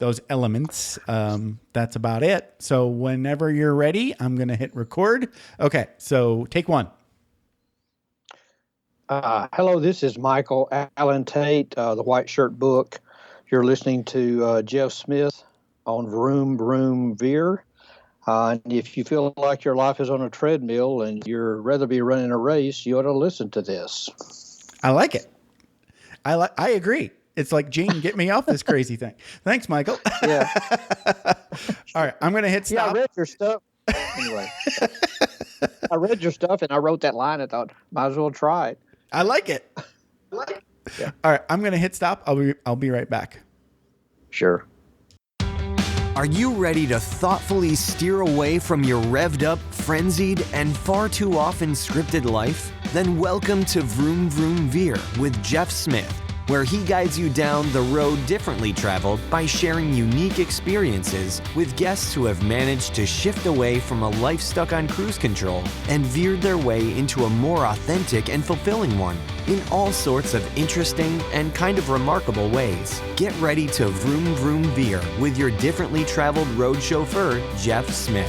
those elements. That's about it. So whenever you're ready, I'm going to hit record. Okay. So take one. Hello, this is Michael Allen Tate, the White Shirt Book. You're listening to Jeff Smith on Vroom, Veer. And if you feel like your life is on a treadmill and you'd rather be running a race, you ought to listen to this. I like it. I agree. It's like, Gene, get me off this crazy thing. Thanks, Michael. Yeah. All right. I'm going to hit stop. Yeah, I read your stuff. Anyway, I read your stuff and I wrote that line. I thought, might as well try it. I like it. Yeah. All right. I'm going to hit stop. I'll be right back. Sure. Are you ready to thoughtfully steer away from your revved up, frenzied, and far too often scripted life? Then welcome to Vroom Veer with Jeff Smith, where he guides you down the road differently traveled by sharing unique experiences with guests who have managed to shift away from a life stuck on cruise control and veered their way into a more authentic and fulfilling one in all sorts of interesting and kind of remarkable ways. Get ready to Vroom Veer with your differently traveled road chauffeur, Jeff Smith.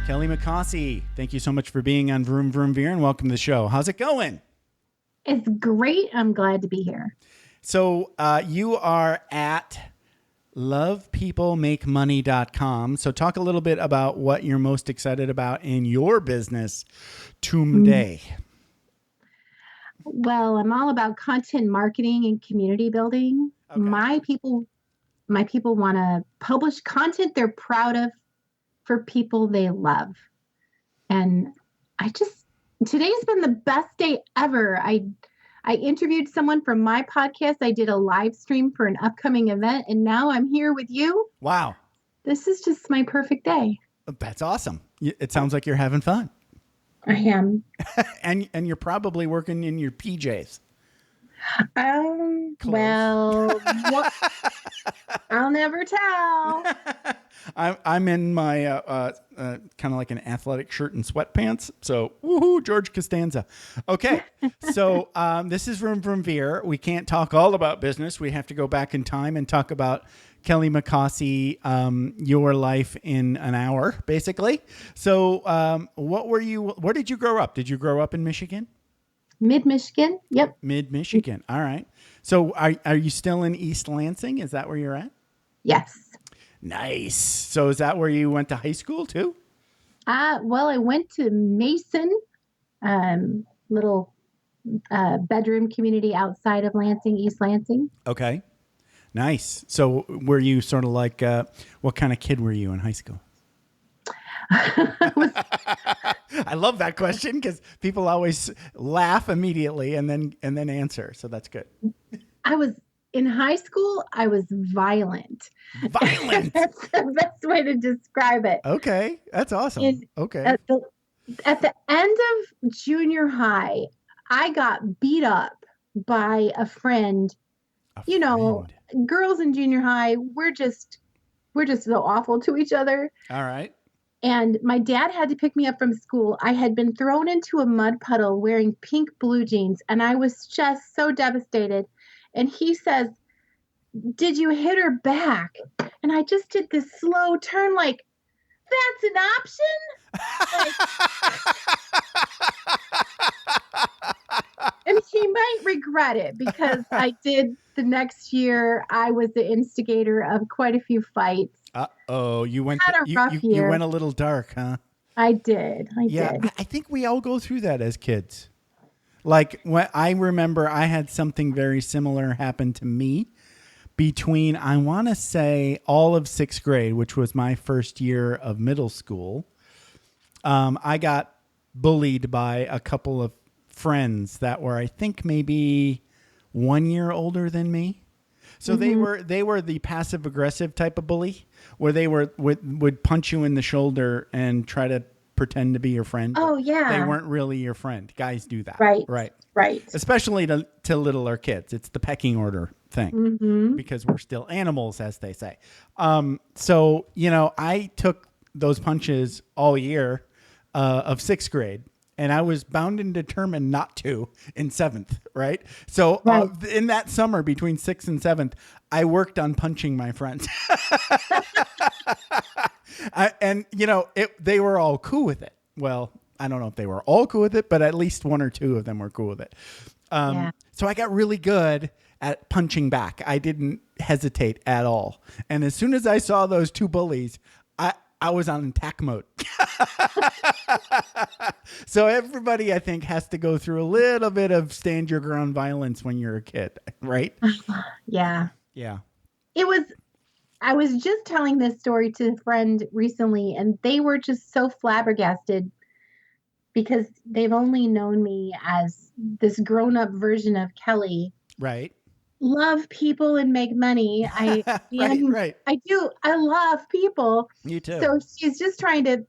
Kelly McCausey, thank you so much for being on Vroom Veer and welcome to the show. How's it going? It's great. I'm glad to be here. So you are at lovepeoplemakemoney.com. So talk a little bit about what you're most excited about in your business today. Well, I'm all about content marketing and community building. Okay. My people want to publish content they're proud of for people they love. And today's been the best day ever. I interviewed someone from my podcast. I did a live stream for an upcoming event, and now I'm here with you. Wow. This is just my perfect day. That's awesome. It sounds like you're having fun. I am. and you're probably working in your PJs. Well, I'll never tell. I'm in my kind of like an athletic shirt and sweatpants. So, woohoo, George Costanza. Okay, so this is Vroom Veer. We can't talk all about business. We have to go back in time and talk about Kelly McCausey, your life in an hour, basically. So, where did you grow up? Did you grow up in Michigan? Mid-Michigan. Yep. Mid-Michigan. All right. So are you still in East Lansing? Is that where you're at? Yes. Nice. So is that where you went to high school too? Well, I went to Mason, little bedroom community outside of Lansing, East Lansing. Okay. Nice. So were you sort of like, what kind of kid were you in high school? I love that question because people always laugh immediately and then answer. So that's good. In high school, I was violent. Violent. That's the best way to describe it. Okay. That's awesome. Okay. At the end of junior high, I got beat up by a friend. You know, girls in junior high, we're just so awful to each other. All right. And my dad had to pick me up from school. I had been thrown into a mud puddle wearing pink blue jeans, and I was just so devastated. And he says, "Did you hit her back?" And I just did this slow turn like, that's an option? And he might regret it because I did the next year. I was the instigator of quite a few fights. Uh-oh, you went you went a little dark, huh? I did. I did. I think we all go through that as kids. Like when I remember I had something very similar happen to me between, I want to say, all of 6th grade, which was my first year of middle school. I got bullied by a couple of friends that were, I think, maybe 1 year older than me. So they were the passive aggressive type of bully, where they would punch you in the shoulder and try to pretend to be your friend. Oh yeah, they weren't really your friend. Guys do that, right. Especially to littler kids. It's the pecking order thing because we're still animals, as they say. So I took those punches all year of 6th grade, and I was bound and determined not to in seventh, right? So Right. in that summer between sixth and seventh, I worked on punching my friends. And, they were all cool with it. Well, I don't know if they were all cool with it, but at least one or two of them were cool with it. Yeah. So I got really good at punching back. I didn't hesitate at all. And as soon as I saw those two bullies, I was on attack mode. So everybody, I think, has to go through a little bit of stand your ground violence when you're a kid, right? Yeah. Yeah. I was just telling this story to a friend recently, and they were just so flabbergasted because they've only known me as this grown-up version of Kelly. Right. Love people and make money. I am. Right. I do. I love people. You too. So she's just trying to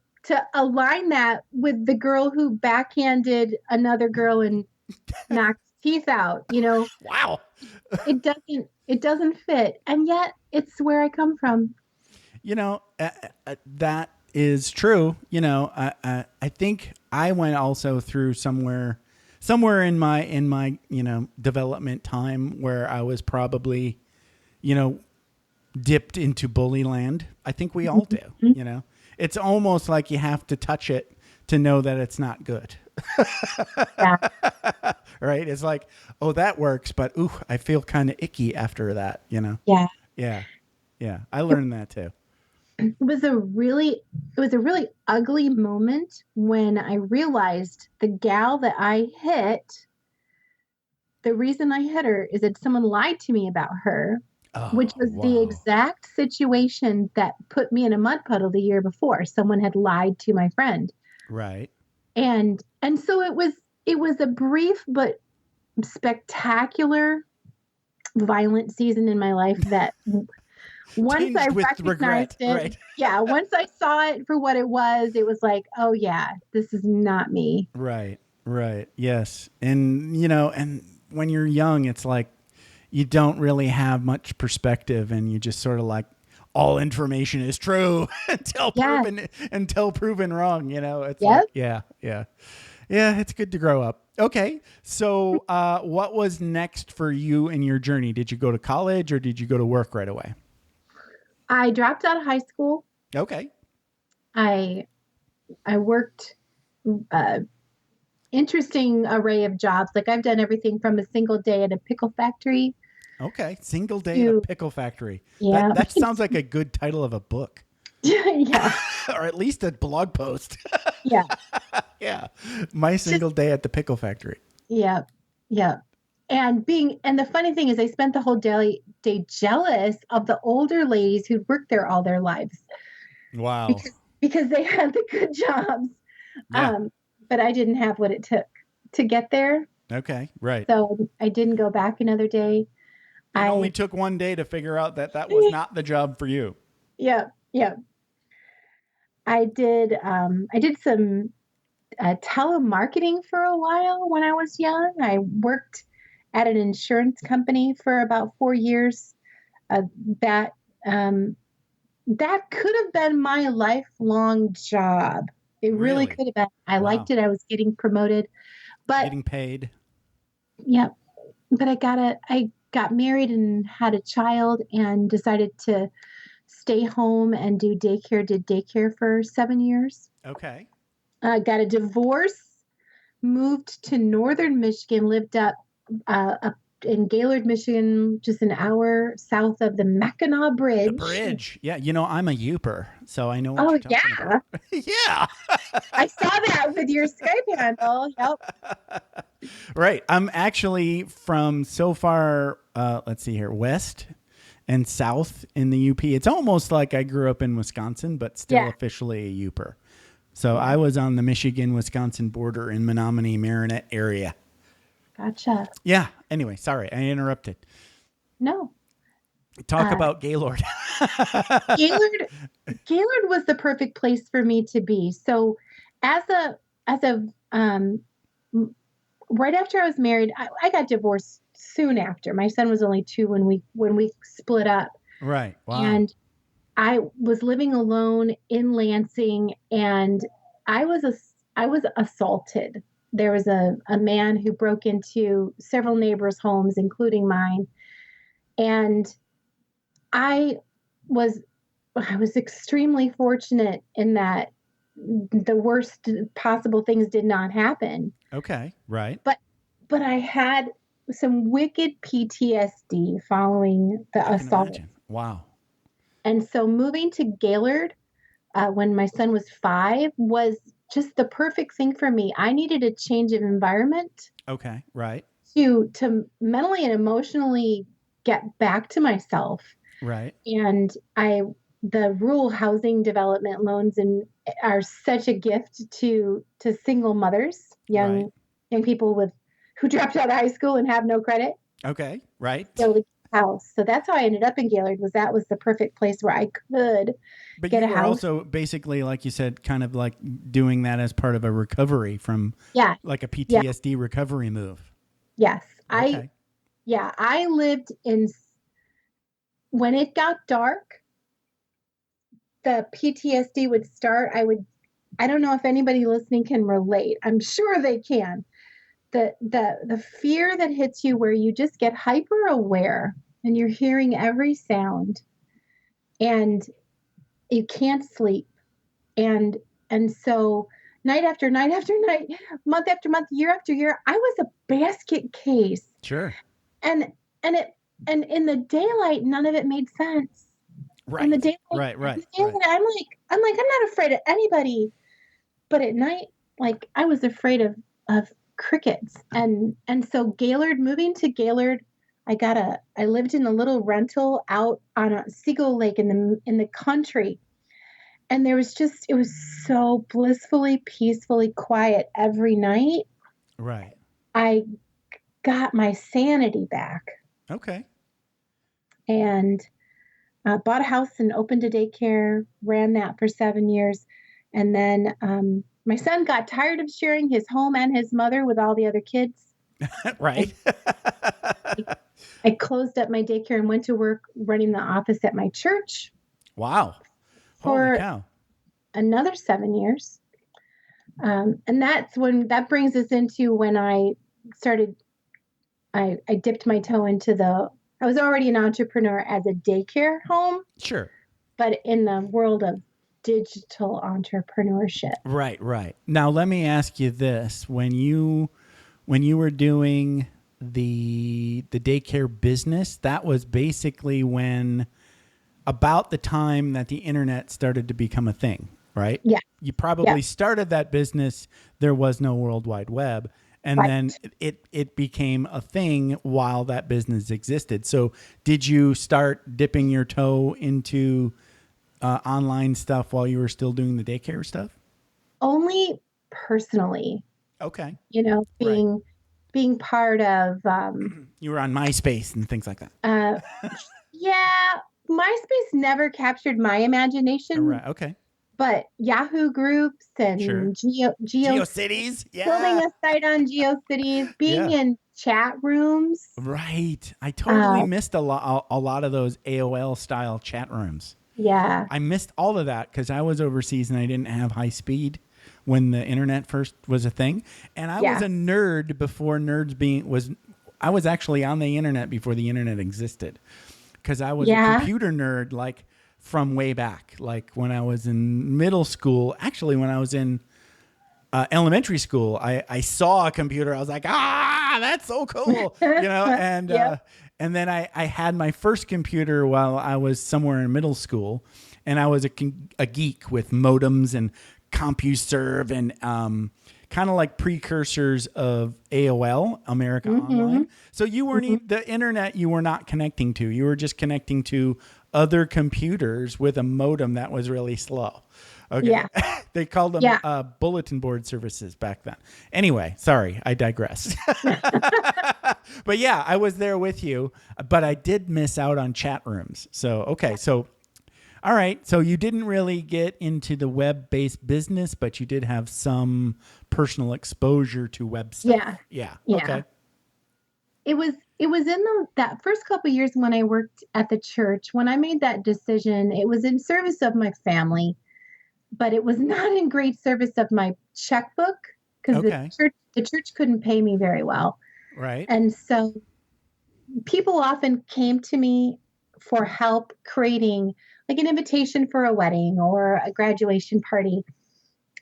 align that with the girl who backhanded another girl and knocked teeth out. Wow. It doesn't fit, and yet it's where I come from. That is true. I think I went also through somewhere in my development time where I was probably, dipped into bully land. I think we all do. It's almost like you have to touch it to know that it's not good. Yeah. Right? It's like, oh, that works, but ooh, I feel kind of icky after that. Yeah. Yeah. I learned that too. It was a really ugly moment when I realized the gal that I hit, the reason I hit her is that someone lied to me about her, which was the exact situation that put me in a mud puddle the year before. Someone had lied to my friend. Right. And so it was a brief but spectacular violent season in my life that once I recognized it, right? Yeah, once I saw it for what it was like, oh yeah, this is not me. Right. Yes. And, and when you're young, it's like you don't really have much perspective and you just sort of like all information is true until proven wrong. It's like, yeah. It's good to grow up. Okay. So, what was next for you in your journey? Did you go to college or did you go to work right away? I dropped out of high school. Okay. I worked interesting array of jobs. Like I've done everything from a single day at a pickle factory. Okay. Single day at a pickle factory. Yeah. That sounds like a good title of a book. Yeah. Or at least a blog post. Yeah. Yeah. My single day at the pickle factory. Yeah. Yeah. And the funny thing is I spent the whole day jealous of the older ladies who'd worked there all their lives. Wow. Because they had the good jobs. Yeah. But I didn't have what it took to get there. Okay. Right. So I didn't go back another day. It only took one day to figure out that was not the job for you. Yeah. Yeah. I did some telemarketing for a while when I was young. I worked at an insurance company for about 4 years. That could have been my lifelong job. It really could have been. I liked it. I was getting promoted, but getting paid. Yeah, but I got married and had a child and decided to stay home and do daycare. Did daycare for 7 years. Okay. Got a divorce, moved to northern Michigan, lived up in Gaylord, Michigan, just an hour south of the Mackinac Bridge. The bridge. Yeah. I'm a Youper, so I know what you're talking about. Yeah. I saw that with your Skype handle. Yep. Right. I'm actually from so far, let's see here, west and south in the UP. It's almost like I grew up in Wisconsin, but still officially a Youper. So I was on the Michigan-Wisconsin border in Menominee, Marinette area. Gotcha. Yeah. Anyway, sorry, I interrupted. No. Talk about Gaylord. Gaylord was the perfect place for me to be. So as a right after I was married, I got divorced soon after. My son was only 2 when we split up. Right. Wow. And I was living alone in Lansing, and I I was assaulted. There was a man who broke into several neighbors' homes, including mine. And I was I was extremely fortunate in that the worst possible things did not happen. Okay. Right. But I had some wicked PTSD following the I can assault. imagine. Wow. And so moving to Gaylord when my son was 5 was just the perfect thing for me. I needed a change of environment Okay. Right. to mentally and emotionally get back to myself. Right. And the rural housing development loans are such a gift to single mothers, young people who dropped out of high school and have no credit. Okay. Right. House. So that's how I ended up in Gaylord. That was the perfect place where I could But get you a were house. also basically, like you said, kind of like doing that as part of a recovery from like a PTSD recovery move. Yes. Okay. I lived when it got dark, the PTSD would start. I don't know if anybody listening can relate. I'm sure they can. The fear that hits you where you just get hyper aware and you're hearing every sound and you can't sleep. And so night after night after night, month after month, year after year, I was a basket case. Sure. And in the daylight, none of it made sense. Right. In the daylight, right. I'm not afraid of anybody. But at night, like I was afraid of crickets. And so moving to Gaylord, I lived in a little rental out on a Seagull Lake in the country. And it was so blissfully, peacefully quiet every night. Right. I got my sanity back. Okay. And bought a house and opened a daycare, ran that for 7 years. And then my son got tired of sharing his home and his mother with all the other kids. Right. I closed up my daycare and went to work running the office at my church. Wow. For Holy cow. another 7 years. And that brings us into when I dipped my toe into I was already an entrepreneur as a daycare home. Sure. But in the world of digital entrepreneurship. Right. Now, let me ask you this. When you were doing the daycare business, that was basically about the time that the internet started to become a thing, right? Yeah. You probably started that business. There was no World Wide Web. And then it became a thing while that business existed. So did you start dipping your toe into online stuff while you were still doing the daycare stuff? Only personally. Okay. Being part of. You were on MySpace and things like that. MySpace never captured my imagination. Right. Okay. But Yahoo groups and GeoCities, building a site on GeoCities, being in chat rooms. Right. I totally missed a lot of those AOL style chat rooms. Yeah. I missed all of that because I was overseas and I didn't have high speed when the internet first was a thing. And I was a nerd before I was actually on the internet before the internet existed because I was a computer nerd, like from way back, like when I was in middle school. Actually, when I was in elementary school, I saw a computer. I was like, that's so cool, and then I had my first computer while I was somewhere in middle school, and I was a geek with modems and CompuServe and kind of like precursors of AOL, America Online. So you weren't the internet. You were not connecting to. You were just connecting to other computers with a modem that was really slow. Okay. Yeah. They called them bulletin board services back then. Anyway, sorry, I digress. But yeah, I was there with you, but I did miss out on chat rooms. So, okay. So, all right. So you didn't really get into the web-based business, but you did have some personal exposure to web stuff. Yeah. Okay. It was in that first couple of years when I worked at the church, when I made that decision, it was in service of my family. but it was not in great service of my checkbook because Okay. the church couldn't pay me very well. Right. And so people often came to me for help creating like an invitation for a wedding or a graduation party.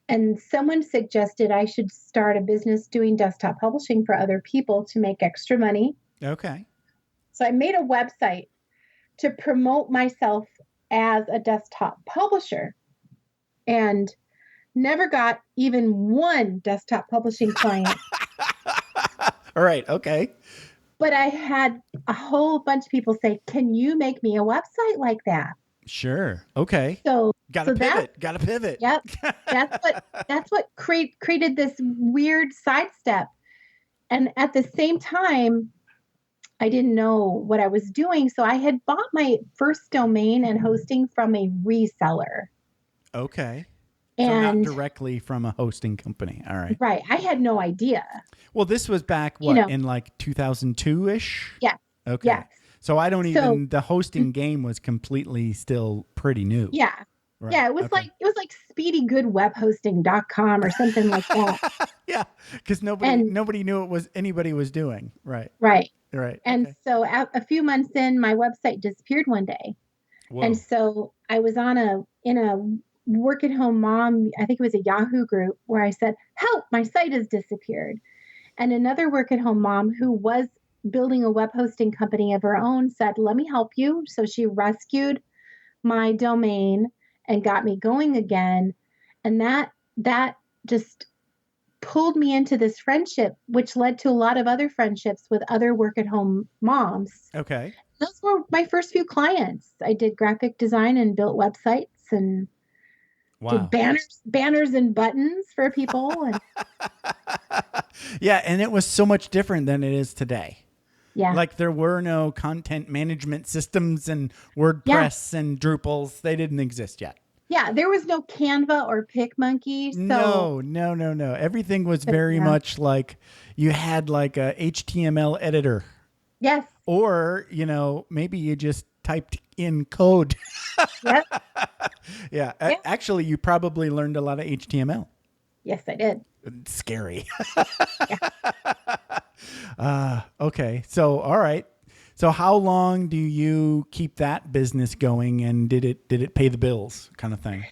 And someone suggested I should start a business doing desktop publishing for other people to make extra money. Okay. So I made a website to promote myself as a desktop publisher and never got even one desktop publishing client. All right. Okay. But I had a whole bunch of people say, "Can you make me a website like that?" Sure. Okay. So Got to pivot. Got to pivot. Yep. That's what created this weird sidestep. And at the same time, I didn't know what I was doing. So I had bought my first domain and hosting from a reseller. Okay. And so not directly from a hosting company. All right. Right. I had no idea. Well, this was back, in like 2002-ish? Yeah. Okay. Yeah. So I don't even, the hosting game was completely still pretty new. Yeah. Right. Yeah. It was like speedygoodwebhosting.com or something like that. Yeah. Because nobody knew anybody was doing. Right. Right. Right. And so a few months in, my website disappeared one day. Whoa. And so I was in a work at home mom, I think it was a Yahoo group where I said, "Help, my site has disappeared." And another work at home mom who was building a web hosting company of her own said, "Let me help you." So she rescued my domain and got me going again. And that just pulled me into this friendship, which led to a lot of other friendships with other work at home moms. Okay. Those were my first few clients. I did graphic design and built websites and did banners and buttons for people. And yeah, and it was so much different than it is today. Yeah. Like there were no content management systems and WordPress and Drupals. They didn't exist yet. Yeah, there was no Canva or PicMonkey. So No. Everything was very much like you had like a HTML editor. Yes. Or, maybe you just typed in code. Yep. Yeah. Actually, you probably learned a lot of HTML. Yes, I did. It's scary. Okay. So, all right. So how long do you keep that business going, and did it pay the bills kind of thing?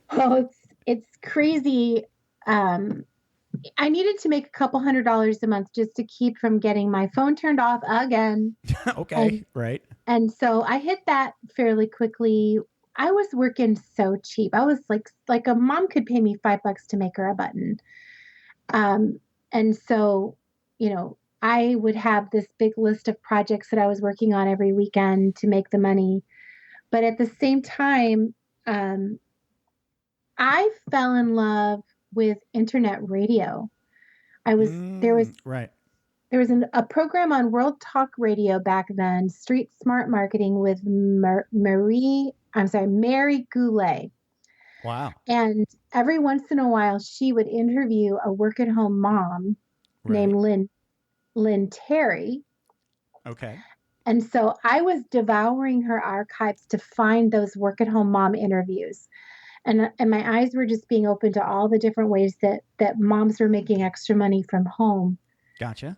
Oh, it's crazy. I needed to make a couple $100s a month just to keep from getting my phone turned off again. Okay. Right. And so I hit that fairly quickly. I was working so cheap. I was like a mom could pay me $5 to make her a button. And so, I would have this big list of projects that I was working on every weekend to make the money. But at the same time, I fell in love with internet radio. There was a program on World Talk Radio back then, Street Smart Marketing with Mary Goulet. Wow. And every once in a while, she would interview a work at home mom named Lynn Terry. Okay. And so I was devouring her archives to find those work at home mom interviews. And my eyes were just being open to all the different ways that moms were making extra money from home. Gotcha.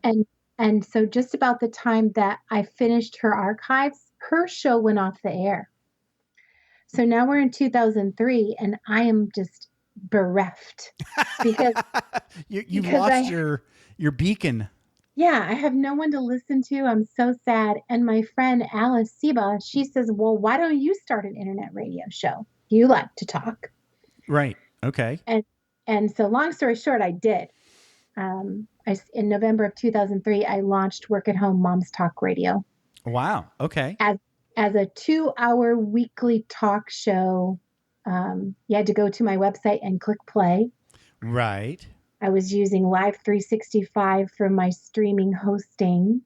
And so just about the time that I finished her archives, her show went off the air. So now we're in 2003 and I am just bereft because you've lost your beacon. Yeah, I have no one to listen to. I'm so sad. And my friend Alice Seba, she says, "Well, why don't you start an internet radio show? You like to talk." Right. Okay. And so long story short, I did. In November of 2003, I launched Work at Home Moms Talk Radio. Wow. Okay. As a 2-hour weekly talk show. You had to go to my website and click play. Right. I was using Live 365 for my streaming hosting.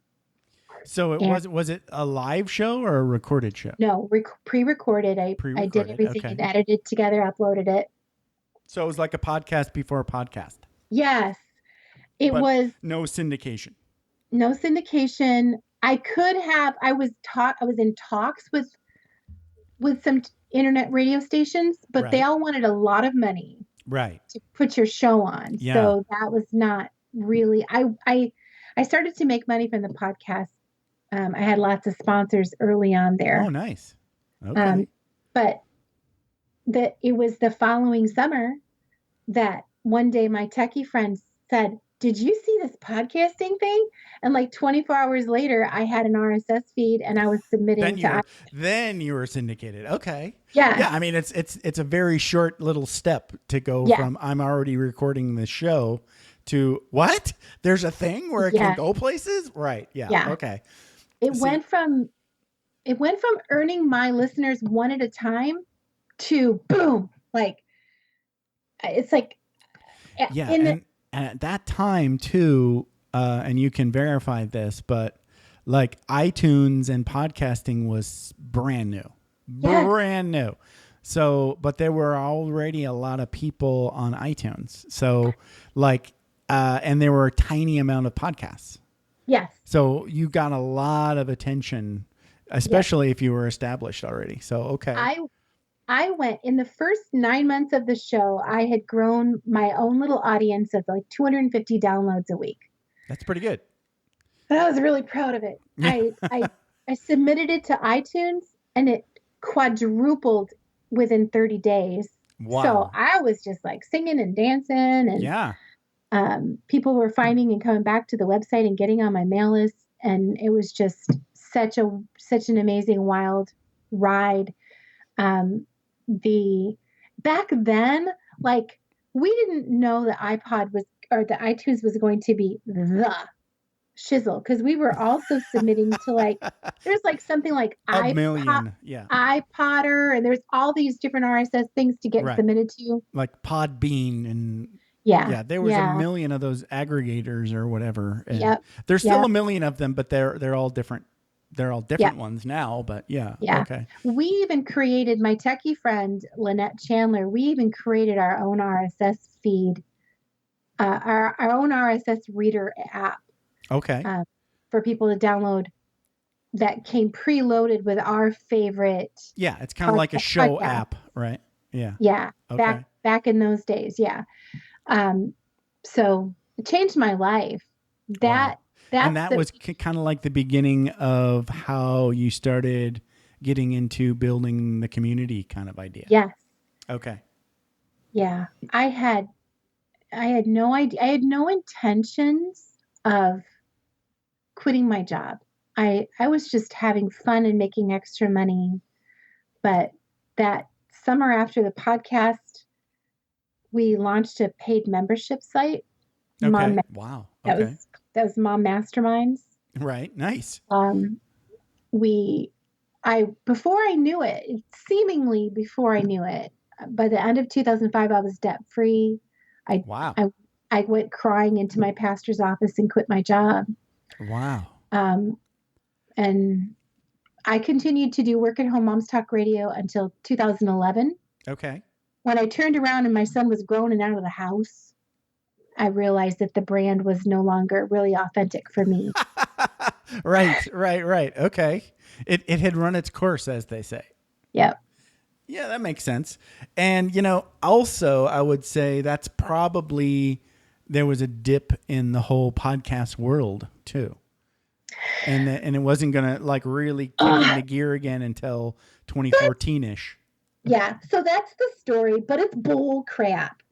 So was it a live show or a recorded show? No, pre-recorded. I did everything and edited together, uploaded it. So it was like a podcast before a podcast. Yes. It was no syndication. No syndication. I was in talks with some internet radio stations, but they Right. all wanted a lot of money Right. to put your show on. Yeah. So that was not really, I started to make money from the podcast. I had lots of sponsors early on there. Oh, nice. Okay. But it was the following summer that one day my techie friend said, "Did you see this podcasting thing?" And like 24 hours later, I had an RSS feed and I was submitting then you were syndicated. Okay. Yeah. Yeah. I mean, it's a very short little step to go from I'm already recording the show to what? There's a thing where it can go places? Right. Yeah. Yeah. Okay. It went from earning my listeners one at a time to boom. Like it's like and at that time too, and you can verify this, but like iTunes and podcasting was brand new. So, but there were already a lot of people on iTunes. So like, and there were a tiny amount of podcasts. Yes. So you got a lot of attention, especially if you were established already. So, okay. I went in the first 9 months of the show. I had grown my own little audience of like 250 downloads a week. That's pretty good. But I was really proud of it. I submitted it to iTunes and it quadrupled within 30 days. Wow. So I was just like singing and dancing and people were finding and coming back to the website and getting on my mail list. And it was just such an amazing, wild ride. Back then, like we didn't know the iTunes was going to be the shizzle because we were also submitting to like there's like something like iPodder, and there's all these different RSS things to get submitted to, like Podbean and there was a million of those aggregators or whatever. There's still a million of them, but they're all different. They're all different ones now, but okay. We even created, my techie friend Lynette Chandler, we even created our own RSS feed, our own RSS reader app. Okay. For people to download that came preloaded with our favorite. Yeah, it's kind of like a show app, right? Yeah. Yeah. Okay. Back in those days, yeah. So it changed my life. That was kind of like the beginning of how you started getting into building the community kind of idea. Yes. Okay. Yeah. I had no idea. I had no intentions of quitting my job. I was just having fun and making extra money. But that summer after the podcast, we launched a paid membership site. Okay. Wow. Okay. That was Mom Masterminds. Right. Nice. Before I knew it, seemingly before I knew it, by the end of 2005, I was debt free. I went crying into my pastor's office and quit my job. Wow. And I continued to do Work at Home Moms Talk Radio until 2011. Okay. When I turned around and my son was grown and out of the house, I realized that the brand was no longer really authentic for me. Right. Okay. It had run its course, as they say. Yep. Yeah, that makes sense. And, also I would say that's probably, there was a dip in the whole podcast world too. And it wasn't going to like really kick into gear again until 2014-ish. Yeah. So that's the story, but it's bull crap.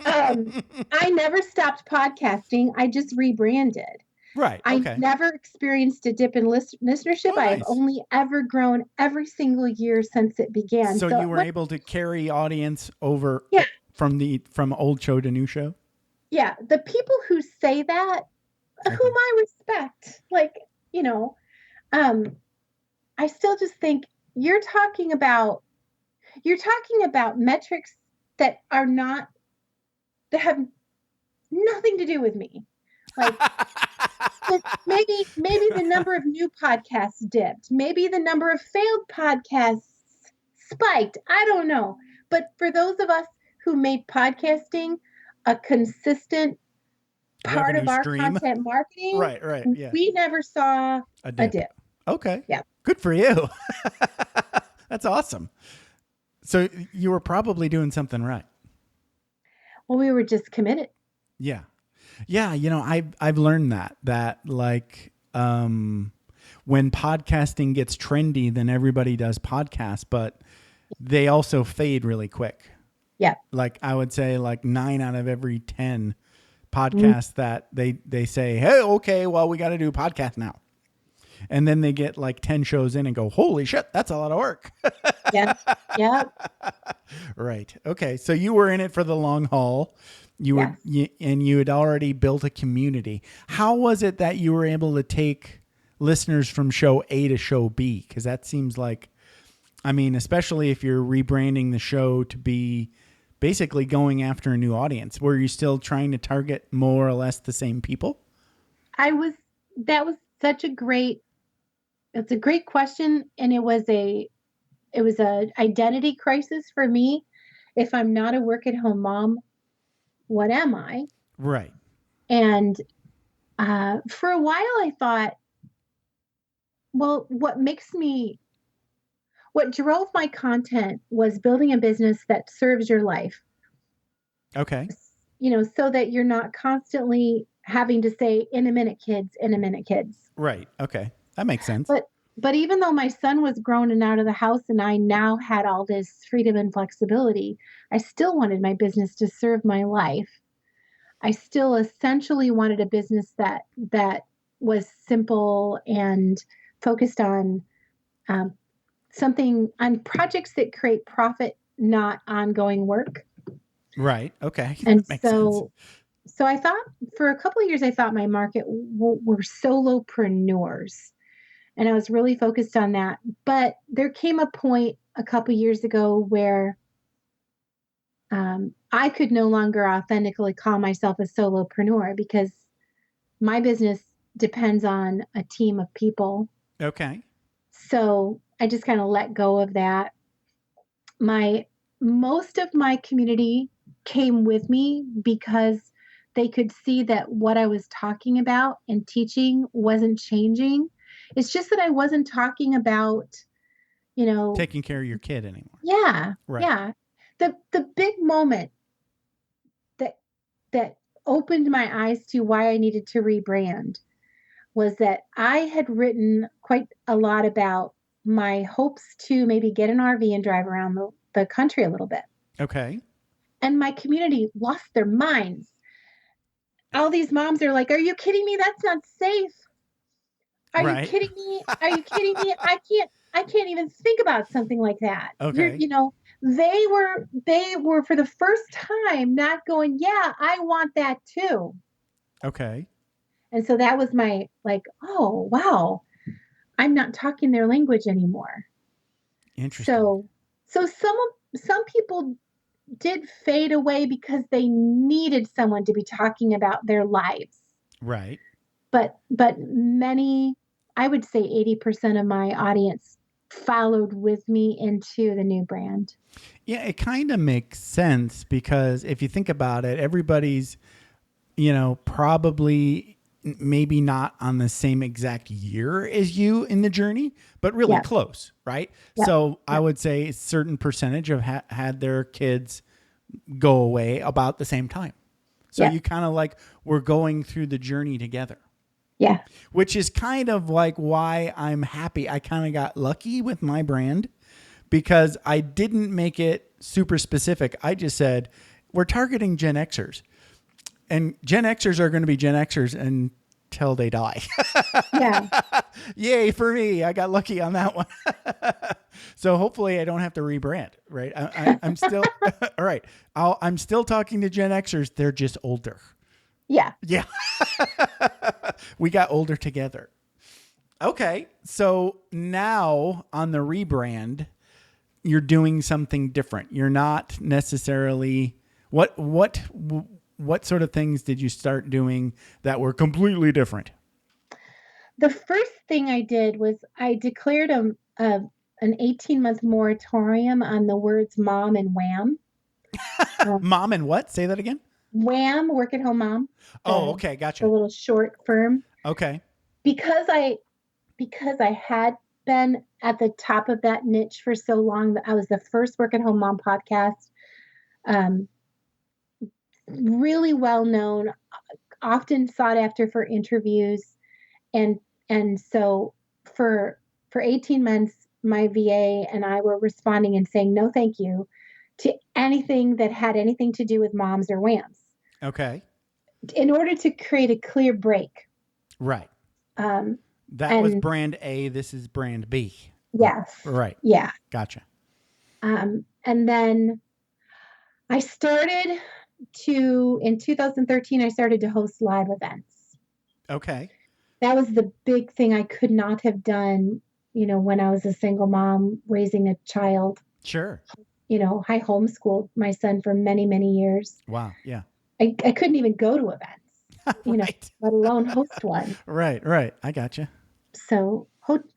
I never stopped podcasting. I just rebranded. Right. Okay. I never experienced a dip in listenership. Oh, nice. I have only ever grown every single year since it began. So you were able to carry audience over from old show to new show? Yeah. The people who say that, whom I respect, I still just think you're talking about metrics that have nothing to do with me. Like maybe the number of new podcasts dipped. Maybe the number of failed podcasts spiked. I don't know. But for those of us who made podcasting a consistent part of our content marketing, right, yeah, we never saw a dip. Okay. Yeah. Good for you. That's awesome. So you were probably doing something right. Well, we were just committed. Yeah. Yeah. I've learned that like, when podcasting gets trendy, then everybody does podcasts, but they also fade really quick. Yeah. Like I would say like 9 out of every 10 podcasts that they say, hey, okay, well, we got to do a podcast now. And then they get like 10 shows in and go, holy shit, that's a lot of work. Yeah. Yeah. Right. Okay. So you were in it for the long haul. And you had already built a community. How was it that you were able to take listeners from show A to show B? Because that seems like, I mean, especially if you're rebranding the show to be basically going after a new audience, were you still trying to target more or less the same people? That was such a great, it's a great question. And it was a identity crisis for me. If I'm not a work at home mom, what am I? Right. And for a while I thought, well, what drove my content was building a business that serves your life. Okay. So that you're not constantly having to say, in a minute, kids, in a minute, kids. Right. Okay. That makes sense. But even though my son was grown and out of the house and I now had all this freedom and flexibility, I still wanted my business to serve my life. I still essentially wanted a business that was simple and focused on on projects that create profit, not ongoing work. Right. Okay. And that makes sense. So I thought for a couple of years, I thought my market were solopreneurs. And I was really focused on that. But there came a point a couple of years ago where I could no longer authentically call myself a solopreneur because my business depends on a team of people. Okay. So I just kind of let go of that. Most of my community came with me because they could see that what I was talking about and teaching wasn't changing. It's just that I wasn't talking about, taking care of your kid anymore. Yeah. Right. Yeah. The big moment that opened my eyes to why I needed to rebrand was that I had written quite a lot about my hopes to maybe get an RV and drive around the country a little bit. Okay. And my community lost their minds. All these moms are like, are you kidding me? That's not safe. Are you kidding me? Are you kidding me? I can't even think about something like that. Okay. They were for the first time not going, yeah, I want that too. Okay. And so that was my oh, wow, I'm not talking their language anymore. Interesting. So some people did fade away because they needed someone to be talking about their lives. Right. But many, I would say 80% of my audience followed with me into the new brand. Yeah, it kind of makes sense because if you think about it, everybody's, probably maybe not on the same exact year as you in the journey, but really close, right? So I would say a certain percentage of had their kids go away about the same time. So you kind of we're going through the journey together. Yeah. Which is kind of why I'm happy. I kind of got lucky with my brand because I didn't make it super specific. I just said, we're targeting Gen Xers. And Gen Xers are going to be Gen Xers until they die. Yeah. Yay for me. I got lucky on that one. So hopefully I don't have to rebrand, right? I'm still, all right. I'm still talking to Gen Xers. They're just older. Yeah. Yeah. We got older together. Okay. So now on the rebrand, you're doing something different. You're not necessarily what sort of things did you start doing that were completely different? The first thing I did was I declared an 18-month moratorium on the words mom and wham. Mom and what? Say that again. Wham, work at home mom. Oh, okay, gotcha. A little short firm. Okay. Because I had been at the top of that niche for so long that I was the first work at home mom podcast. Really well known, often sought after for interviews. And so for 18 months, my VA and I were responding and saying no thank you to anything that had anything to do with moms or WAMs. Okay. In order to create a clear break. Right. That was brand A. This is brand B. Yes. Right. Yeah. Gotcha. And then I started in 2013, I started to host live events. Okay. That was the big thing I could not have done, when I was a single mom raising a child. Sure. I homeschooled my son for many, many years. Wow. Yeah. I couldn't even go to events, right. let alone host one. Right. I gotcha. So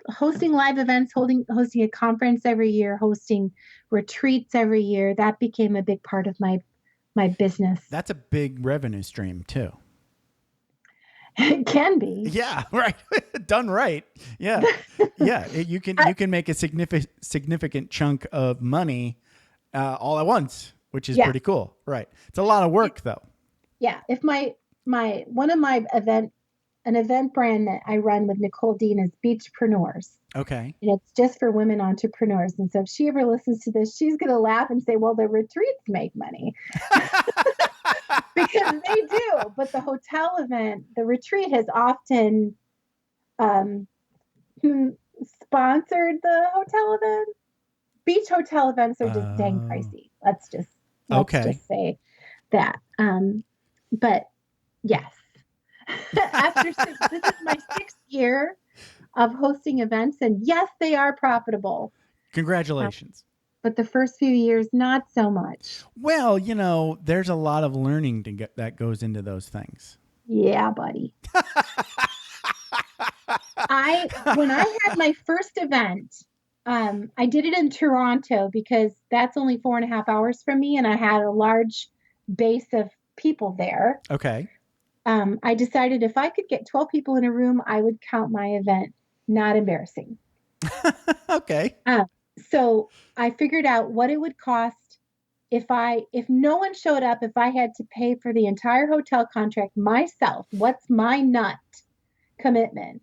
hosting live events, hosting a conference every year, hosting retreats every year, that became a big part of my business. That's a big revenue stream too. It can be. Yeah, right. Done right. Yeah. Yeah. You can make a significant chunk of money all at once, which is pretty cool. Right. It's a lot of work though. Yeah. If one of my an event brand that I run with Nicole Dean is Beachpreneurs. Okay. And it's just for women entrepreneurs. And so if she ever listens to this, she's going to laugh and say, well, the retreats make money. Because they do. But the hotel event, the retreat has often sponsored the hotel event. Beach hotel events are just dang pricey. Let's just say that. But yes. This is my 6th year of hosting events, and yes, they are profitable. Congratulations. But the first few years, not so much. Well, there's a lot of learning that goes into those things. Yeah, buddy. When I had my first event, I did it in Toronto because that's only 4.5 hours from me, and I had a large base of people there. Okay. I decided if I could get 12 people in a room, I would count my event not embarrassing. Okay. So I figured out what it would cost if no one showed up, if I had to pay for the entire hotel contract myself. What's my nut commitment?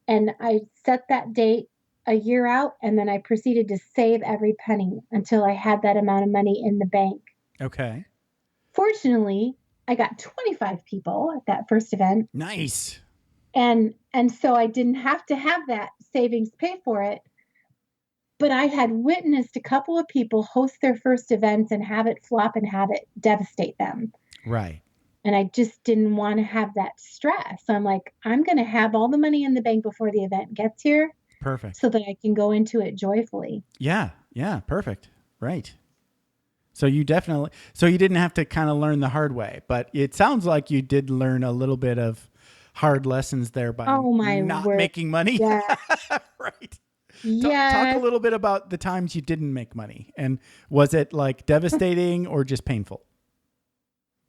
And I set that date a year out, and then I proceeded to save every penny until I had that amount of money in the bank. Okay. Fortunately, I got 25 people at that first event. Nice. And so I didn't have to have that savings pay for it. But I had witnessed a couple of people host their first events and have it flop and have it devastate them. Right. And I just didn't want to have that stress. So I'm like, I'm going to have all the money in the bank before the event gets here. Perfect. So that I can go into it joyfully. Yeah. Perfect. Right. So you didn't have to kind of learn the hard way, but it sounds like you did learn a little bit of hard lessons there by not making money. Yeah. Right. Yeah. Talk a little bit about the times you didn't make money, and was it like devastating or just painful?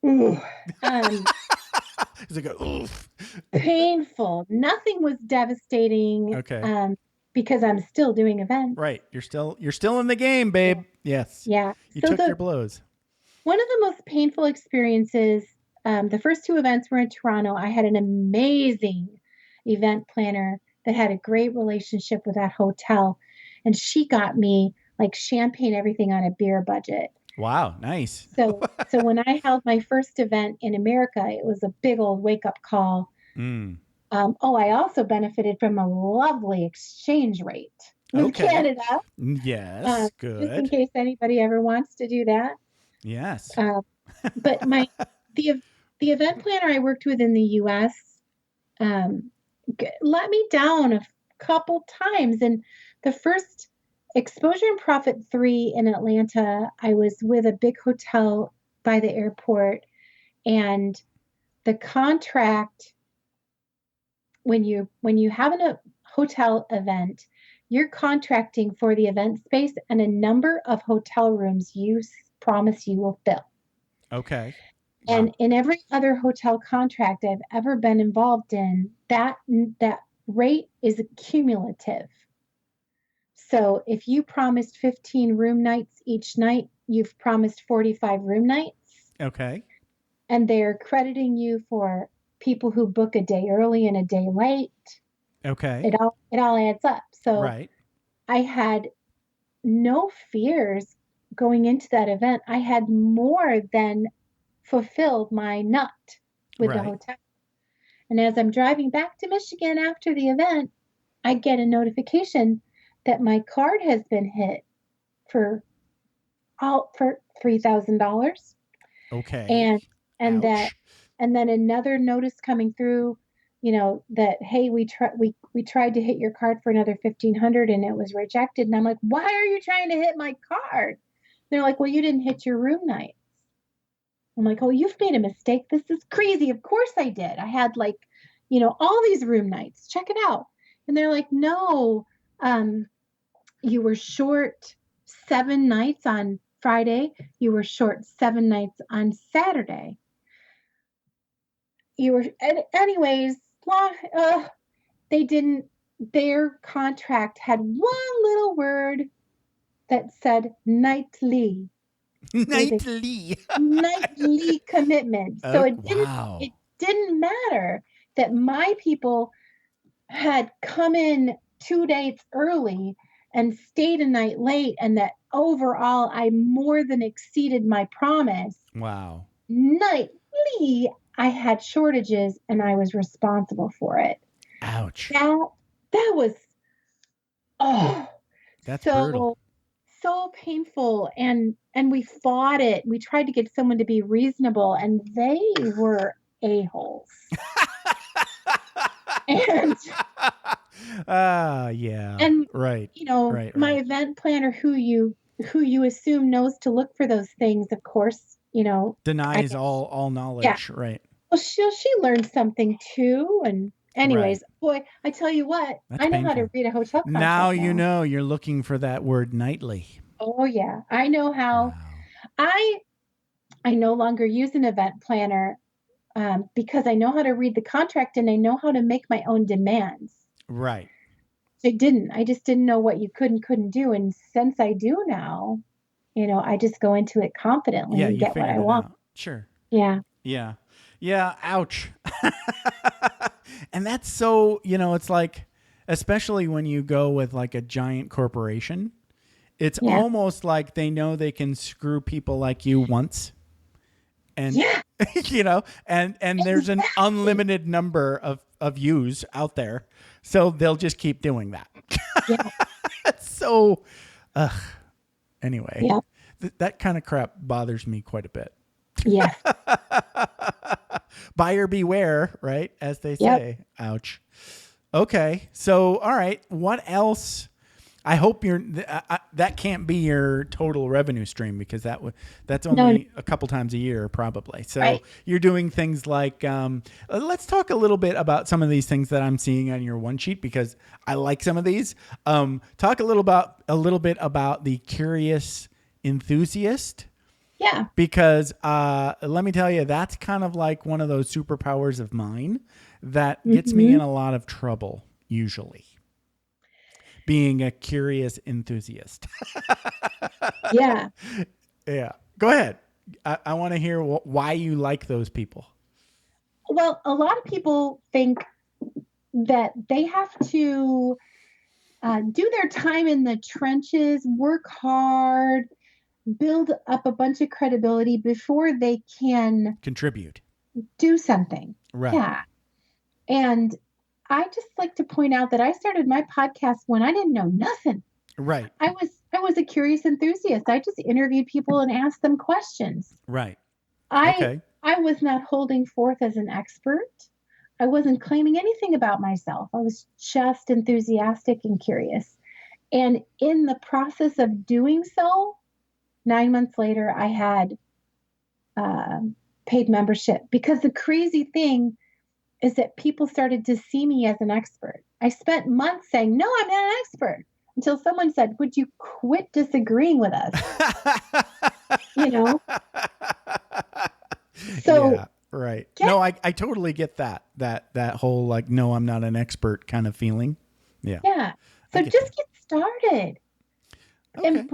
Ooh. It's like oof. Painful. Nothing was devastating. Okay. Because I'm still doing events. Right. You're still in the game, babe. Yes. Yeah. You took your blows. One of the most painful experiences, the first 2 events were in Toronto. I had an amazing event planner that had a great relationship with that hotel. And she got me like champagne, everything on a beer budget. Wow. Nice. So when I held my first event in America, it was a big old wake up call. Mm. I also benefited from a lovely exchange rate with Canada. Yes, good. Just in case anybody ever wants to do that. Yes. But the event planner I worked with in the U.S. Let me down a couple times. And the first Exposure and Profit 3 in Atlanta, I was with a big hotel by the airport, and the contract, when you have a hotel event, you're contracting for the event space and a number of hotel rooms you promise you will fill. Okay. And in every other hotel contract I've ever been involved in, that rate is cumulative. So if you promised 15 room nights each night, you've promised 45 room nights. Okay. And they're crediting you for people who book a day early and a day late. Okay. It all adds up. So Right. I had no fears going into that event. I had more than fulfilled my nut with the Right. hotel. And as I'm driving back to Michigan after the event, I get a notification that my card has been hit for $3,000. Okay. And that Ouch. and then another notice coming through, that hey, we tried to hit your card for another 1,500 and it was rejected. And I'm like, why are you trying to hit my card? They're like, well, you didn't hit your room nights. I'm like, oh, you've made a mistake. This is crazy. Of course I did. I had all these room nights. Check it out. And they're like, no, you were short 7 nights on Friday. You were short 7 nights on Saturday. Anyways, they didn't, their contract had one little word that said nightly. Nightly. Nightly commitment. So wow. it didn't matter that my people had come in 2 days early and stayed a night late, and that overall I more than exceeded my promise. Wow. Nightly, I had shortages and I was responsible for it. Ouch. That was That's so brutal. So painful, and we fought it. We tried to get someone to be reasonable, and they were a-holes. And yeah. and right. My event planner, who you assume knows to look for those things, of course, denies all knowledge. Yeah. Right. Well, she learned something too. And anyways, boy, I tell you what, That's I know painful. how to read a hotel contract Now you know you're looking for that word nightly. Oh yeah, I know how. Wow. I no longer use an event planner because I know how to read the contract and I know how to make my own demands. Right. I just didn't know what you could and couldn't do. And since I do now, I just go into it confidently and get what I want. Out. Sure. Yeah. Yeah. Yeah. Ouch. And that's so, it's like, especially when you go with like a giant corporation, it's almost like they know they can screw people like you once. And, and there's an unlimited number of yous out there. So they'll just keep doing that. Yeah. So, anyway, that kind of crap bothers me quite a bit. Yeah. Buyer beware, right? As they say. Yep. Ouch. Okay. So, all right. What else? I hope that can't be your total revenue stream, because that's only a couple times a year probably. So You're doing things like, let's talk a little bit about some of these things that I'm seeing on your one sheet, because I like some of these. Talk a little bit about the curious enthusiast. Yeah. Because let me tell you, that's kind of like one of those superpowers of mine that gets me in a lot of trouble usually. Being a curious enthusiast. Yeah. Yeah. Go ahead. I want to hear why you like those people. Well, a lot of people think that they have to do their time in the trenches, work hard, build up a bunch of credibility before they can contribute, do something. Right. Yeah. And I just like to point out that I started my podcast when I didn't know nothing. Right. I was a curious enthusiast. I just interviewed people and asked them questions. Right. I was not holding forth as an expert. I wasn't claiming anything about myself. I was just enthusiastic and curious. And in the process of doing so, 9 months later, I had paid membership, because the crazy thing is that people started to see me as an expert. I spent months saying, no, I'm not an expert, until someone said, would you quit disagreeing with us? So, yeah, right. No, I totally get that whole like, no, I'm not an expert kind of feeling. Yeah. Yeah. So just get started. Okay.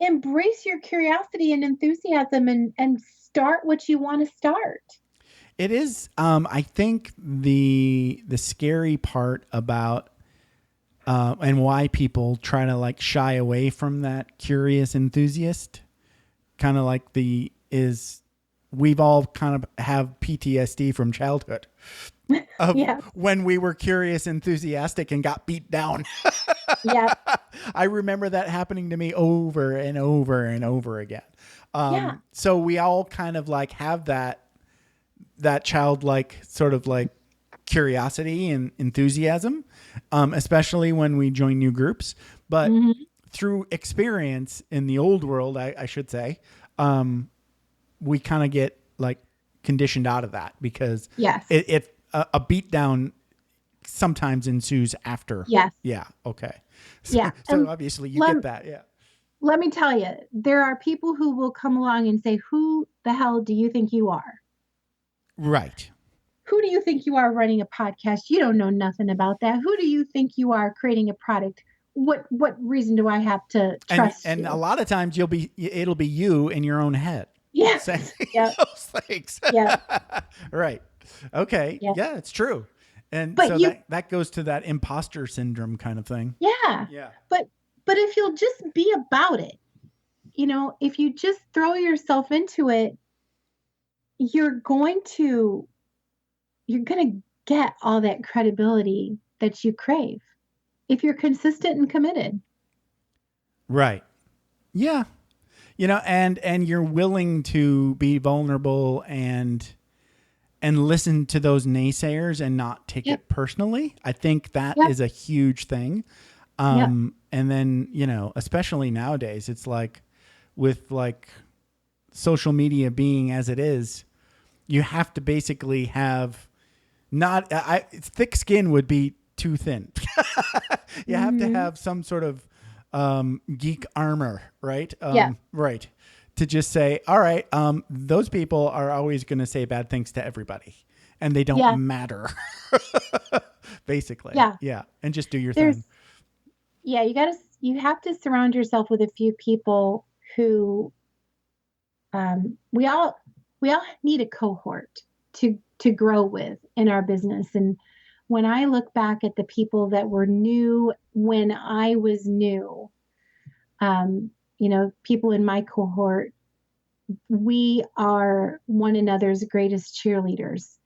Embrace your curiosity and enthusiasm and start what you want to start. It is. I think the scary part about and why people try to like shy away from that curious enthusiast, kind of like we've all kind of have PTSD from childhood of when we were curious, enthusiastic, and got beat down. Yeah. I remember that happening to me over and over and over again. So we all kind of like have that childlike sort of like curiosity and enthusiasm, especially when we join new groups. But through experience in the old world, I should say, we kind of get like conditioned out of that because a beatdown sometimes ensues after. Yes. Yeah. Okay. So obviously you get that. Yeah. Let me tell you, there are people who will come along and say, "Who the hell do you think you are?" Right. Who do you think you are running a podcast? You don't know nothing about that. Who do you think you are creating a product? What reason do I have to trust you? And a lot of times it'll be you in your own head. Yes. Saying those things. Yeah. Right. Okay. Yep. Yeah, it's true. And but so that goes to that imposter syndrome kind of thing. Yeah. Yeah. But if you'll just be about it, if you just throw yourself into it, you're going to get all that credibility that you crave if you're consistent and committed. Right. Yeah. And you're willing to be vulnerable and listen to those naysayers and not take it personally. I think that is a huge thing. And then, especially nowadays, it's like with like social media being as it is, you have to basically have thick skin would be too thin. You have to have some sort of geek armor, right? Right. To just say, all right, those people are always going to say bad things to everybody and they don't matter. Basically. Yeah. And just do your thing. Yeah. You have to surround yourself with a few people who, we all need a cohort to grow with in our business. And when I look back at the people that were new when I was new, people in my cohort, we are one another's greatest cheerleaders.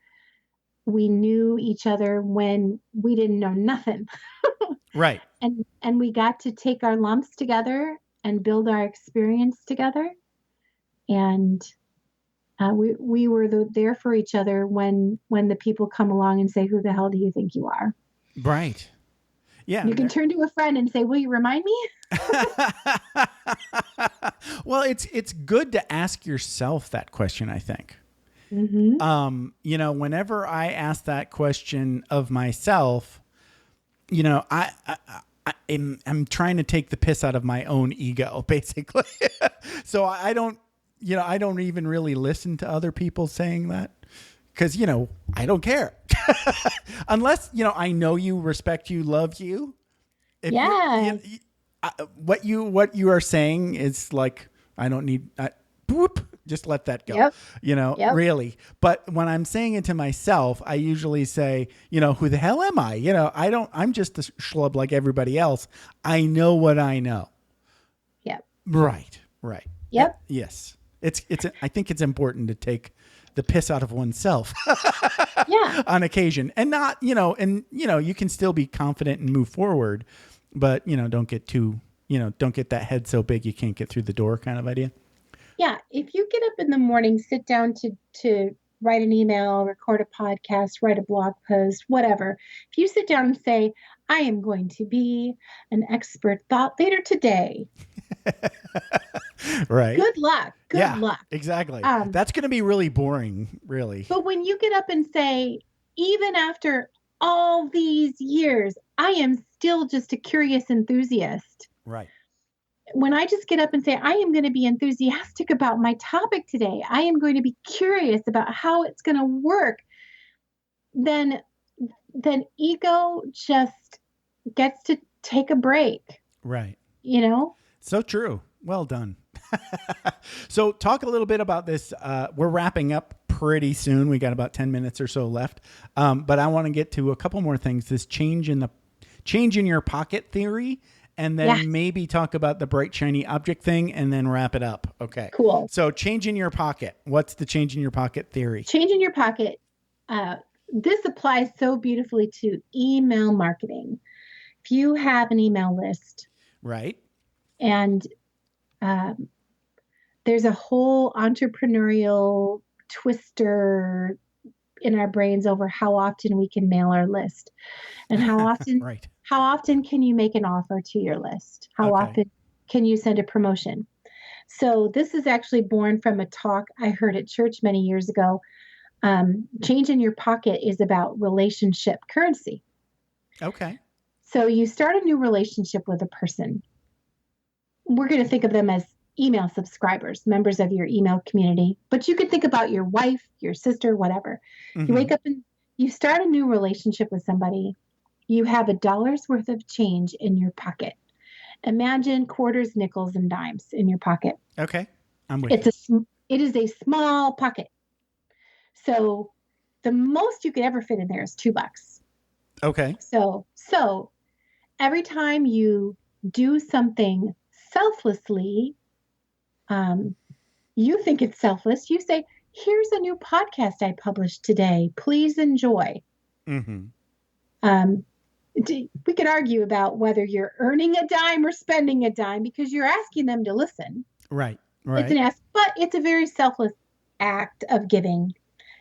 We knew each other when we didn't know nothing. Right. And we got to take our lumps together and build our experience together. And we were there for each other when the people come along and say, "Who the hell do you think you are?" Right. Yeah. You can turn to a friend and say, "Will you remind me?" Well, it's good to ask yourself that question, I think. Mm-hmm. Whenever I ask that question of myself, I'm trying to take the piss out of my own ego, basically. So I don't even really listen to other people saying that because, I don't care. Unless, I know you, respect you, love you. What you are saying is like, I don't need, just let that go, really. But when I'm saying it to myself, I usually say, who the hell am I? I'm just a schlub like everybody else. I know what I know. Yep. Right. Yep. Yes. I think it's important to take the piss out of oneself on occasion and not, you can still be confident and move forward, but, don't get don't get that head so big you can't get through the door kind of idea. Yeah. If you get up in the morning, sit down to write an email, record a podcast, write a blog post, whatever. If you sit down and say, "I am going to be an expert thought leader today." Right. Good luck. Good luck. Exactly. That's going to be really boring, really. But when you get up and say, even after all these years, I am still just a curious enthusiast. Right. When I just get up and say, I am going to be enthusiastic about my topic today, I am going to be curious about how it's going to work, then ego just gets take a break, Right. you know? So true. Well done. So talk a little bit about this. We're wrapping up pretty soon. We got about 10 minutes or so left. But I want to get to a couple more things. This change in your pocket theory, and then maybe talk about the bright, shiny object thing, and then wrap it up. Okay. Cool. So change in your pocket. What's the change in your pocket theory? Change in your pocket. This applies so beautifully to email marketing. If you have an email list, right, and there's a whole entrepreneurial twister in our brains over how often we can mail our list, and how often right. How often can you make an offer to your list? How often can you send a promotion? So this is actually born from a talk I heard at church many years ago. Change in your pocket is about relationship currency. Okay. So you start a new relationship with a person. We're going to think of them as email subscribers, members of your email community, but you could think about your wife, your sister, whatever. You wake up and you start a new relationship with somebody. You have $1 worth of change in your pocket. Imagine quarters, nickels, and dimes in your pocket. Okay. I'm with you. It is a small pocket. So the most you could ever fit in there is $2. Okay. So every time you do something selflessly, you think it's selfless. You say, here's a new podcast I published today. Please enjoy. We could argue about whether you're earning a dime or spending a dime because you're asking them to listen. Right. It's an ask, but it's a very selfless act of giving.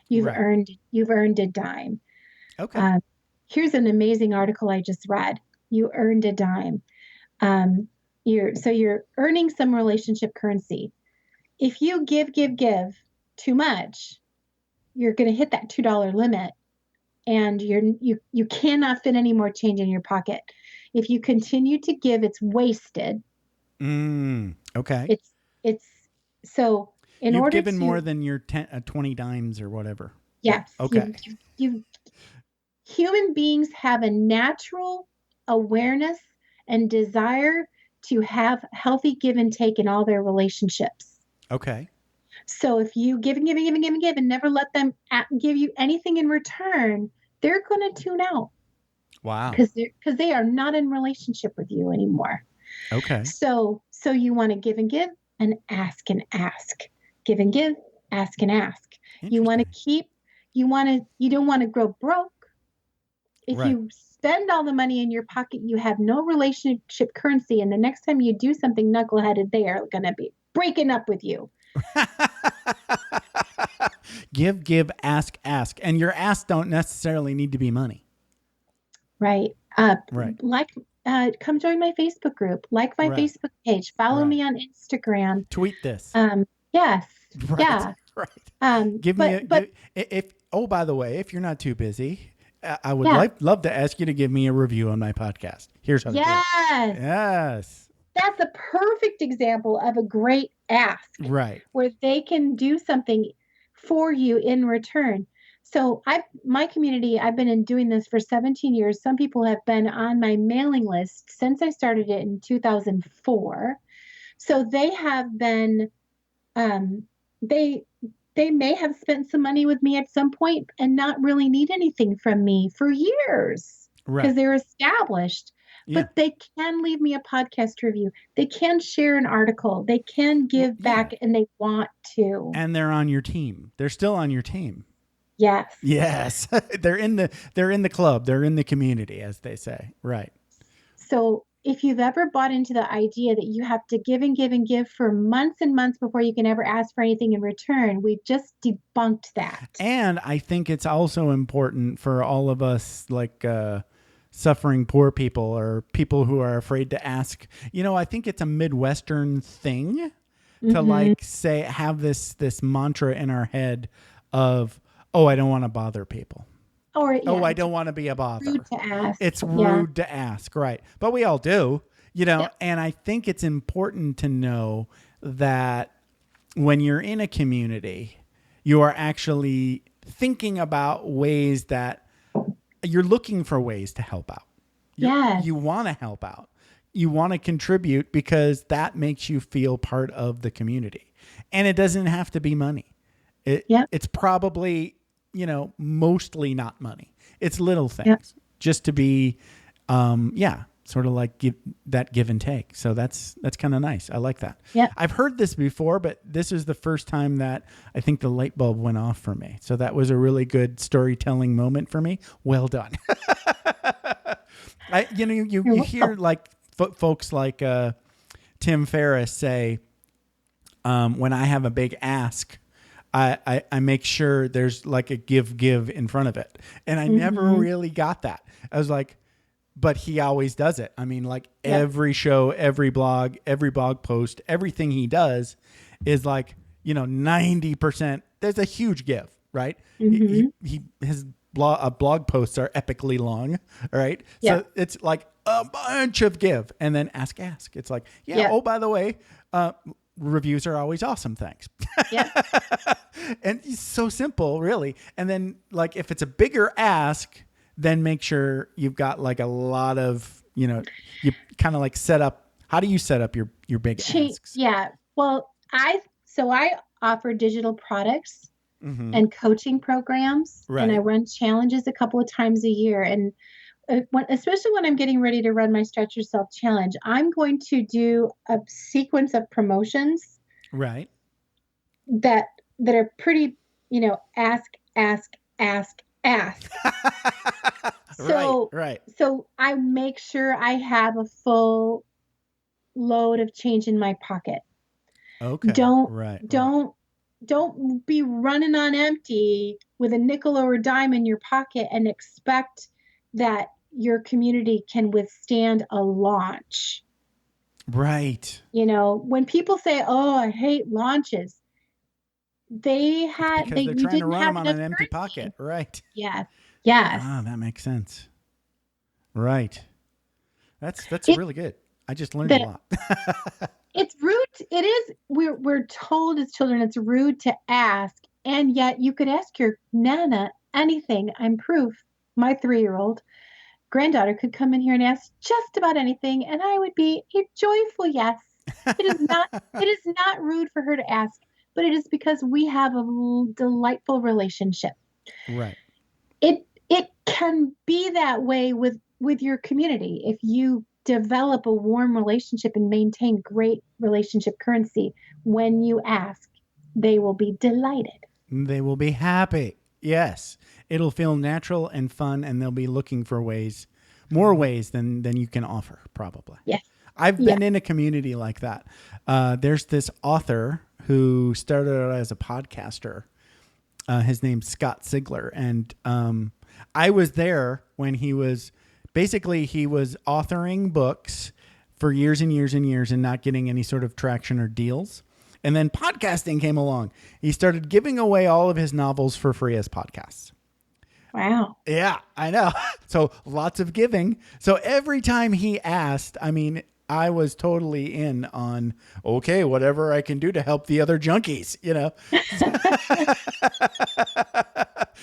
You've earned a dime. Okay. Here's an amazing article I just read. You earned a dime. You're earning some relationship currency. If you give too much, you're going to hit that $2 limit, and you cannot fit any more change in your pocket. If you continue to give, it's wasted. Okay. It's so in You've order given to, more than your 20 dimes or whatever. Yes. Okay. Human beings have a natural awareness and desire to have healthy give and take in all their relationships. Okay. So if you give and never let them give you anything in return, they're going to tune out. Wow. Because they are not in relationship with you anymore. Okay. So you want to give and ask and ask. Give and give, ask and ask. You want to keep, you don't want to grow broke. If you spend all the money in your pocket, you have no relationship currency. And the next time you do something knuckleheaded, they are going to be breaking up with you. Give, ask. And your ask don't necessarily need to be money. Right. Come join my Facebook group, like my Facebook page, follow me on Instagram. Tweet this. Yes. Right. Yeah. Right. By the way, if you're not too busy, I would love to ask you to give me a review on my podcast. Here's how to do it. Yes. That's a perfect example of a great ask. Right. Where they can do something for you in return. So my community, I've been doing this for 17 years. Some people have been on my mailing list since I started it in 2004. So they have been, they may have spent some money with me at some point and not really need anything from me for years because they're established. But they can leave me a podcast review. They can share an article. They can give back, and they want to. And they're on your team. They're still on your team. Yes. Yes. They're in the club. They're in the community, as they say. Right. So if you've ever bought into the idea that you have to give and give and give for months and months before you can ever ask for anything in return, we've just debunked that. And I think it's also important for all of us, like, suffering poor people or people who are afraid to ask. I think it's a Midwestern thing to have this mantra in our head of, I don't want to bother people. I don't want to be a bother. Rude to ask. It's rude to ask, right? But we all do, and I think it's important to know that when you're in a community, you are actually thinking about ways that you're looking for ways to help out. Yes. You want to help out. You want to contribute because that makes you feel part of the community. And it doesn't have to be money. It's probably, mostly not money. It's little things just to be, sort of like give and take. So that's kind of nice. I like that. Yeah. I've heard this before, but this is the first time that I think the light bulb went off for me. So that was a really good storytelling moment for me. Well done. You hear like folks like Tim Ferriss say, when I have a big ask, I make sure there's like a give in front of it. And I never really got that. I was like, but he always does it. I mean, like every show, every blog post, everything he does is like, 90%, there's a huge give, right? His blog posts are epically long, right? So it's like a bunch of give and then ask. It's like, oh, by the way, reviews are always awesome. Thanks. And it's so simple, really. And then like, if it's a bigger ask, then make sure you've got like a lot of, you kind of like set up. How do you set up your big asks? Yeah. Well, I offer digital products and coaching programs, and I run challenges a couple of times a year. And especially when I'm getting ready to run my Stretch Yourself Challenge, I'm going to do a sequence of promotions. Right. That are pretty, ask. So, So I make sure I have a full load of change in my pocket. Okay. Don't be running on empty with a nickel or a dime in your pocket and expect that your community can withstand a launch. Right. When people say, "Oh, I hate launches," they're trying to run them on an empty pocket. Right. Yeah. Yes. Ah, that makes sense. Right. That's really good. I just learned a lot. It's rude. It is. We're told as children it's rude to ask, and yet you could ask your nana anything. I'm proof. My 3-year-old granddaughter could come in here and ask just about anything, and I would be a joyful yes. It is not. It is not rude for her to ask, but it is because we have a delightful relationship. Right. It can be that way with your community if you develop a warm relationship and maintain great relationship currency. When you ask, they will be delighted. They will be happy. Yes. It'll feel natural and fun, and they'll be looking for more ways than you can offer, probably. Yes. I've been in a community like that. There's this author who started out as a podcaster. His name's Scott Sigler. And I was there when he was authoring books for years and years and years and not getting any sort of traction or deals. And then podcasting came along. He started giving away all of his novels for free as podcasts. Wow. Yeah, I know. So lots of giving. So every time he asked, I was totally in on, okay, whatever I can do to help the other junkies,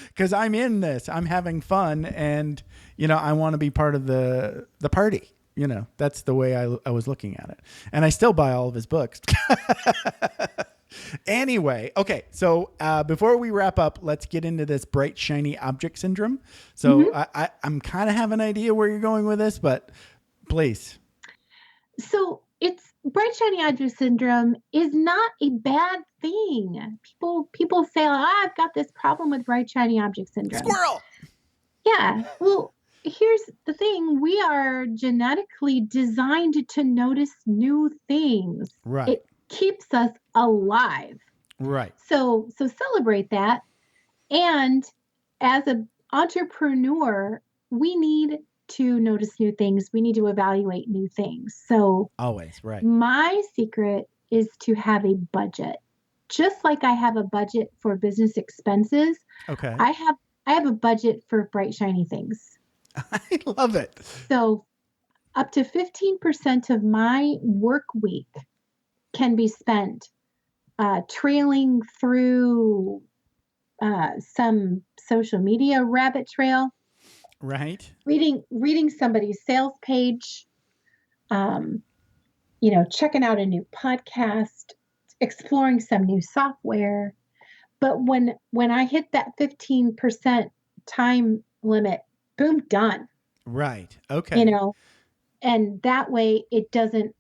because I'm in this, I'm having fun, and, I want to be part of the party. That's the way I was looking at it. And I still buy all of his books. Anyway, okay. So before we wrap up, let's get into this bright, shiny object syndrome. So I'm kind of have an idea where you're going with this, but please. So it's bright, shiny object syndrome is not a bad thing. People say, I've got this problem with bright, shiny object syndrome. Squirrel. Yeah. Well, here's the thing. We are genetically designed to notice new things. Right. It keeps us alive. Right. So celebrate that. And as an entrepreneur, we need to notice new things. We need to evaluate new things. So always, right. My secret is to have a budget. Just like I have a budget for business expenses. Okay. I have a budget for bright, shiny things. I love it. So up to 15% of my work week can be spent trailing through some social media rabbit trail Right. reading somebody's sales page, checking out a new podcast, exploring some new software. But when I hit that 15% time limit, boom, done. Right. Okay. And that way it doesn't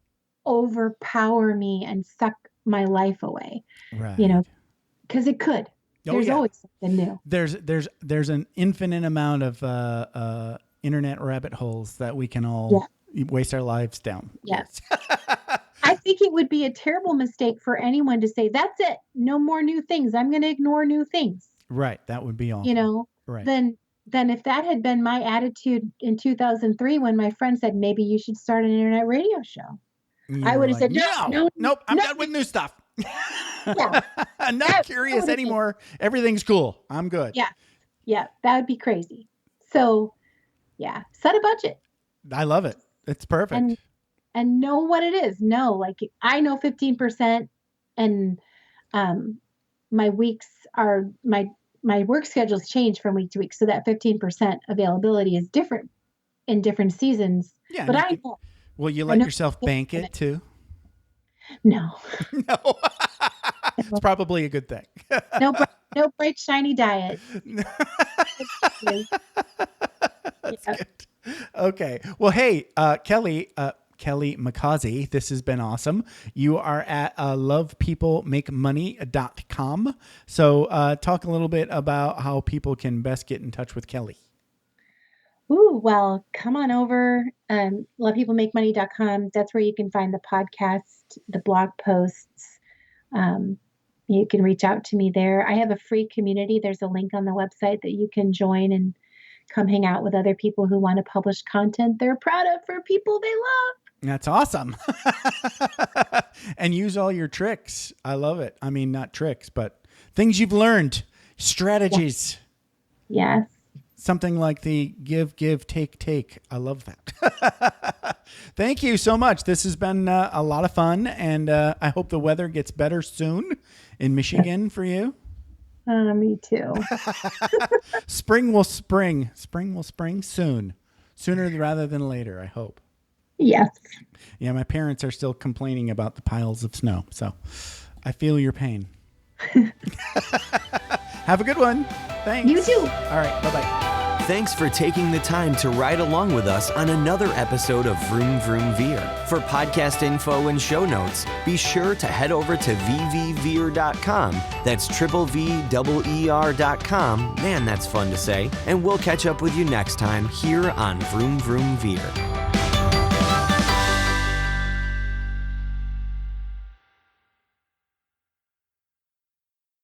overpower me and suck my life away. Right. Because it could. There's always something new. There's an infinite amount of internet rabbit holes that we can all waste our lives down. Yes. I think it would be a terrible mistake for anyone to say, that's it. No more new things. I'm going to ignore new things. Right. That would be awful. Right. Then if that had been my attitude in 2003, when my friend said, maybe you should start an internet radio show, I would have said, nope, I'm done with new stuff. Yeah. I'm not curious anymore. Everything's cool. I'm good. Yeah. Yeah. That would be crazy. So yeah, set a budget. I love it. It's perfect. And know what it is. No, like I know 15%, and my weeks are my work schedules change from week to week. So that 15% availability is different in different seasons. Yeah. But I know. Will you let yourself bank it too? No. No. It's probably a good thing. No bright, shiny diet. That's good. Okay. Well, hey, Kelly McCausey, this has been awesome. You are at lovepeoplemakemoney.com. So talk a little bit about how people can best get in touch with Kelly. Ooh, well, come on over. Lovepeoplemakemoney.com. That's where you can find the podcast, the blog posts. You can reach out to me there. I have a free community. There's a link on the website that you can join and come hang out with other people who want to publish content they're proud of for people they love. That's awesome. And use all your tricks. I love it. I mean, not tricks, but things you've learned, strategies. Yes. Something like the give, take. I love that. Thank you so much. This has been a lot of fun, and I hope the weather gets better soon in Michigan for you. Me too. Spring will spring. Spring will spring soon. Sooner rather than later, I hope. Yes. Yeah, my parents are still complaining about the piles of snow, so I feel your pain. Have a good one. Thanks. You too. All right. Bye-bye. Thanks for taking the time to ride along with us on another episode of Vroom Vroom Veer. For podcast info and show notes, be sure to head over to vvveer.com. That's VVER.com. Man, that's fun to say. And we'll catch up with you next time here on Vroom Vroom Veer.